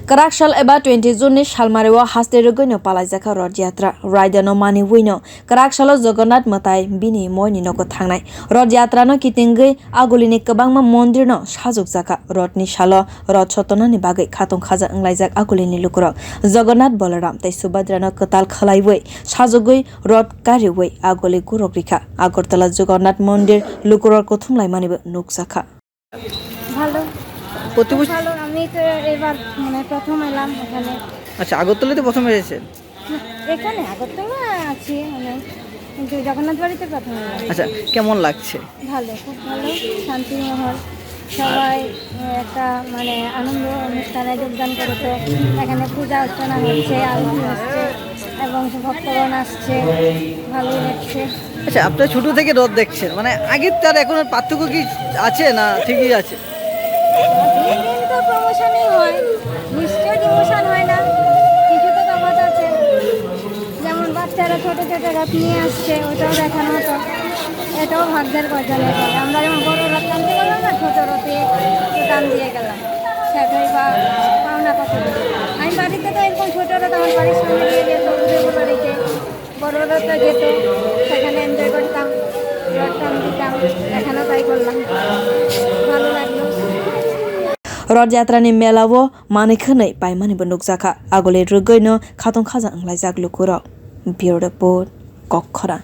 Karakshal eba 20 June Shalmarewa haste rugino palajaka rod yatra raidano mani wino Karakshalo Jagannath matai bini moini noko thangnai rod yatra no kitingai agulini kabangma mondir no sajuk jaka rodni shalo rod chotonani bagai khatong khaja anglaijak agulini lukurok Jagannath Balaram tai Subhadra no katal khalaiwei sajugui rod kariwei aguli gurokrika Agartala Jagannath mondir lukurok kothumlai manibo nukjaka ভালো ভালো আমি তো এবার মানে প্রথম এলাম এখানে। আচ্ছা, আগরতলাতে প্রথম এসেছেন? এখানে আগরতলা আছি মানে, কিন্তু জগন্নাথ বাড়িতে প্রথম এলাম। আচ্ছা, কেমন লাগছে? ভালো, খুব ভালো, শান্তি মহল, সবাই একটা মানে আনন্দ অনুষ্ঠানে যোগদান করেছে। এখানে পূজা অর্চনা হচ্ছে, আলতি হচ্ছে এবং ভক্তগণ আসছে, ভালো লাগছে। আচ্ছা, আপনারা ছোট থেকে রথ দেখছেন, মানে আগের তার এখন পার্থক্য কি আছে না ঠিকই আছে? দিন তো প্রমোশনই হয়, নিশ্চয় ডিমোশন হয় না, কিছু তো তফাৎ আছে। যেমন বাচ্চারা ছোট ছোট রথ নিয়ে আসছে, ওটাও দেখানো হতো, এটাও ভাগ্যের গজলের পরে আমরা যেমন বড় রথ টানতে গেলাম না, ছোট রথে টান দিয়ে গেলাম, সেটাই বা পাওনা কত। আমি বাড়িতে তো এরকম ছোট রথ আমার বাড়ির সামনে দিয়ে যেত, ওদের বাড়িতে বড় রথটা যেত, সেখানে এনজয় করতাম, রথ টান দিতাম, এখানেও তাই করলাম, ভালো লাগলো। Rodyatrani melawo manikhanai paimani nukjaka agole rugino khatong khaja anglai jak lukuro Bureau Report Kokhara।